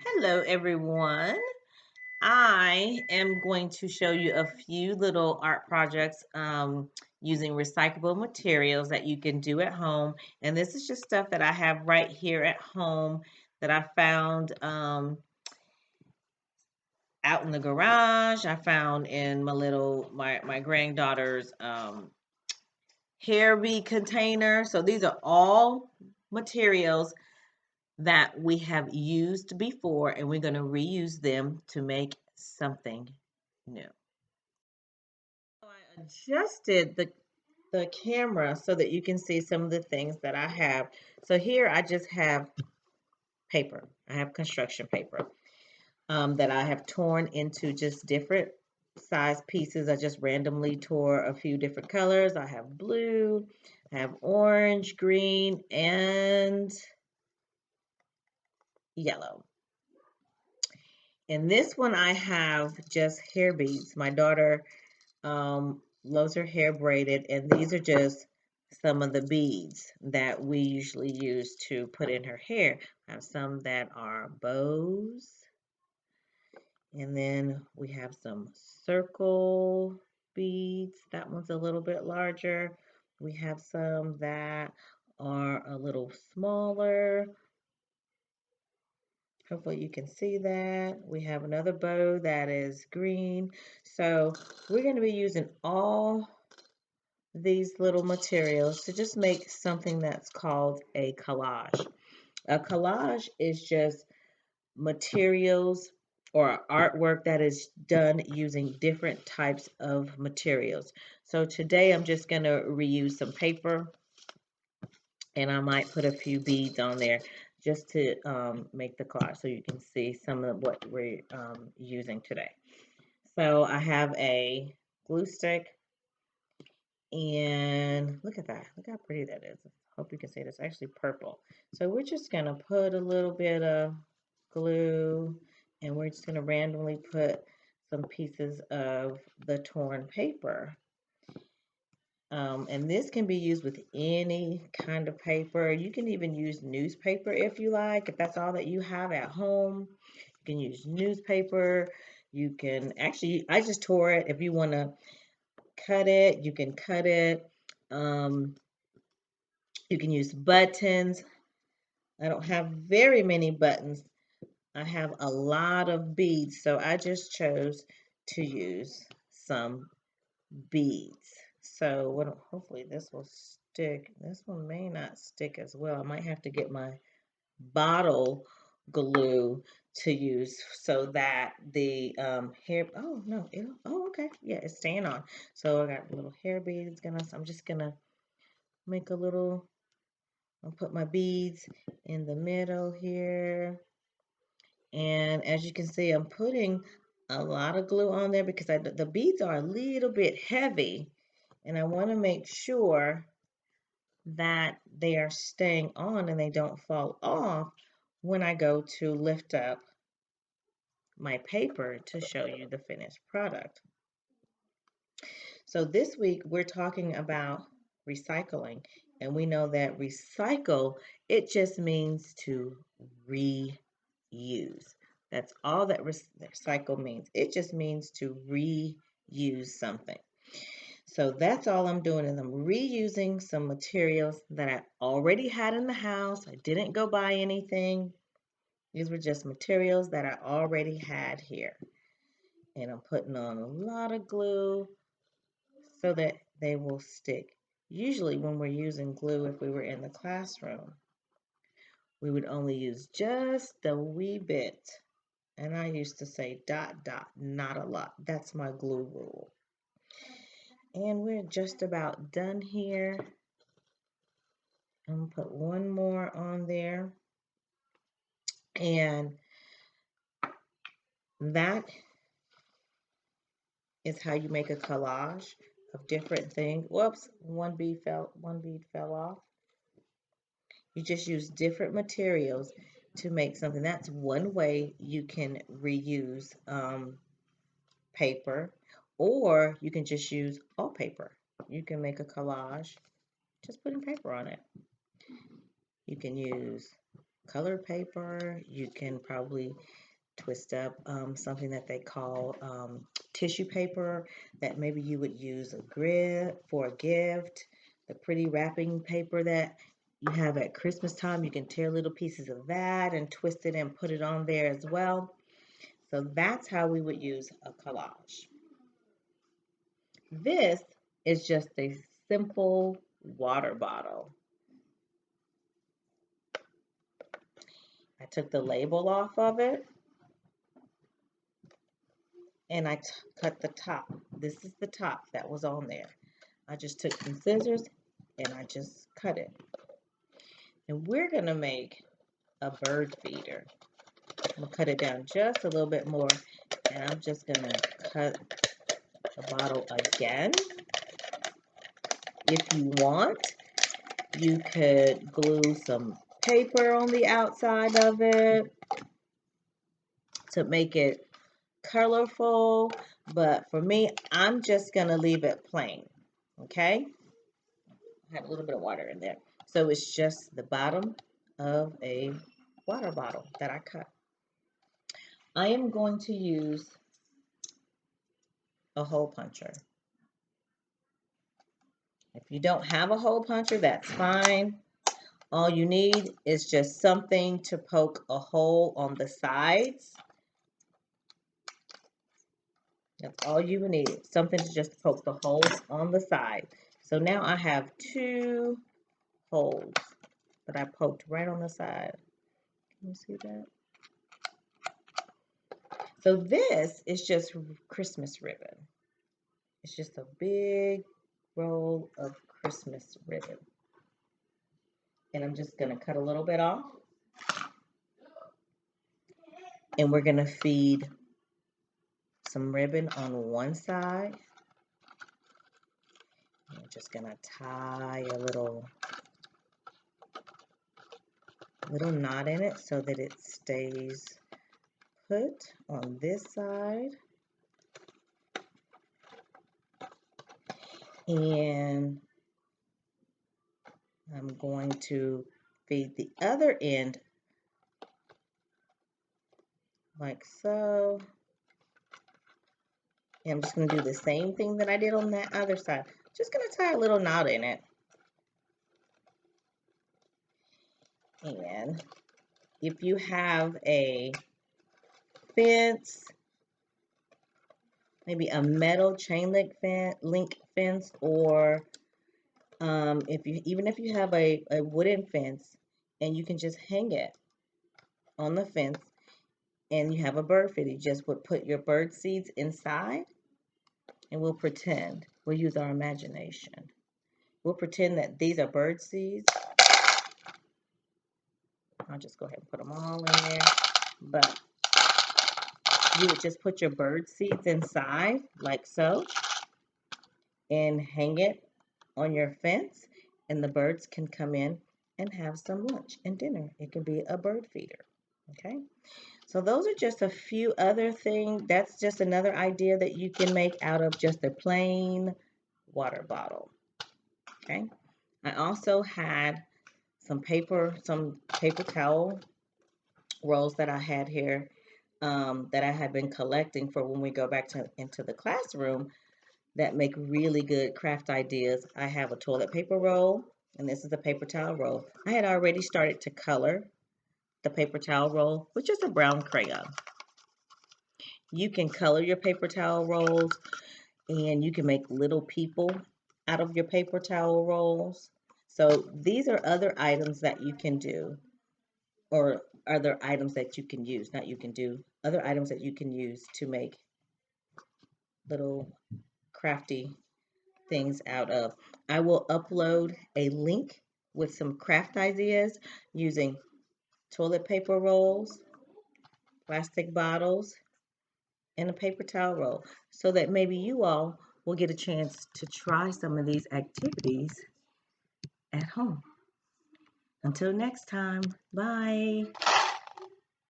Hello, everyone. I am going to show you a few little art projects using recyclable materials that you can do at home. And this is just stuff that I have right here at home that I found out in the garage. I found in my granddaughter's hair bead container. So these are all materials that we have used before, and we're going to reuse them to make something new. So I adjusted the camera so that you can see some of the things that I have. So here I just have paper. I have construction paper that I have torn into just different size pieces. I just randomly tore a few different colors. I have blue, I have orange, green, and yellow. In this one, I have just hair beads. My daughter loves her hair braided, and these are just some of the beads that we usually use to put in her hair. I have some that are bows, and then we have some circle beads. That one's a little bit larger. We have some that are a little smaller. Hopefully you can see that. We have another bow that is green. So we're going to be using all these little materials to just make something that's called a collage. A collage is just materials or artwork that is done using different types of materials. So today I'm just going to reuse some paper, and I might put a few beads on there just to make the collage so you can see some of what we're using today. So I have a glue stick, and look at that. Look how pretty that is. Hope you can see it. It's actually purple. So we're just going to put a little bit of glue, and we're just going to randomly put some pieces of the torn paper. And this can be used with any kind of paper. You can even use newspaper if you like, if that's all that you have at home. You can use newspaper. You can actually, I just tore it. If you want to cut it, you can cut it. You can use buttons. I don't have very many buttons. I have a lot of beads, so I just chose to use some beads. So hopefully this will stick. This one may not stick as well. I might have to get my bottle glue to use so that the hair, oh no, oh okay, yeah, it's staying on. So I got little hair beads. I'm just gonna make a little, I'll put my beads in the middle here. And as you can see, I'm putting a lot of glue on there because the beads are a little bit heavy, and I want to make sure that they are staying on and they don't fall off when I go to lift up my paper to show you the finished product. So this week we're talking about recycling, and we know that recycle, it just means to reuse. That's all that recycle means. It just means to reuse something. So that's all I'm doing is I'm reusing some materials that I already had in the house. I didn't go buy anything. These were just materials that I already had here. And I'm putting on a lot of glue so that they will stick. Usually when we're using glue, if we were in the classroom, we would only use just a wee bit. And I used to say dot, dot, not a lot. That's my glue rule. And we're just about done here. I'm going to put one more on there. And that is how you make a collage of different things. Whoops, one bead fell off. You just use different materials to make something. That's one way you can reuse paper, or you can just use all paper. You can make a collage just putting paper on it. You can use colored paper. You can probably twist up something that they call tissue paper that maybe you would use for a gift. The pretty wrapping paper that you have at Christmas time, you can tear little pieces of that and twist it and put it on there as well. So that's how we would use a collage. This is just a simple water bottle. I took the label off of it and I cut the top. This is the top that was on there. I just took some scissors and I just cut it. And we're going to make a bird feeder. I'm going to cut it down just a little bit more, and I'm just going to cut the bottle again. If you want, you could glue some paper on the outside of it to make it colorful, but for me, I'm just going to leave it plain, okay? I had a little bit of water in there. So it's just the bottom of a water bottle that I cut. I am going to use a hole puncher. If you don't have a hole puncher, that's fine. All you need is just something to poke a hole on the sides. That's all you would need. Something to just poke the holes on the side. So now I have 2 holes that I poked right on the side. Can you see that? So this is just Christmas ribbon. It's just a big roll of Christmas ribbon. And I'm just going to cut a little bit off. And we're going to feed some ribbon on one side. I'm just going to tie a little knot in it so that it stays put on this side. And I'm going to feed the other end like so. And I'm just going to do the same thing that I did on that other side. Just going to tie a little knot in it. And if you have a fence, maybe a metal chain link fence, or if you have a wooden fence and you can just hang it on the fence and you have a bird feeder, you just would put your bird seeds inside and we'll pretend. We'll use our imagination. We'll pretend that these are bird seeds. I'll just go ahead and put them all in there. But you would just put your bird seeds inside like so and hang it on your fence, and the birds can come in and have some lunch and dinner. It can be a bird feeder. Okay, so those are just a few other things. That's just another idea that you can make out of just a plain water bottle. Okay, I also had some paper towel rolls that I had here that I had been collecting for when we go back into the classroom that make really good craft ideas. I have a toilet paper roll, and this is a paper towel roll. I had already started to color the paper towel roll with just a brown crayon. You can color your paper towel rolls, and you can make little people out of your paper towel rolls. So these are other items that you can do, or other items that you can use, not you can do, other items that you can use to make little crafty things out of. I will upload a link with some craft ideas using toilet paper rolls, plastic bottles, and a paper towel roll so that maybe you all will get a chance to try some of these activities at home. Until next time, bye.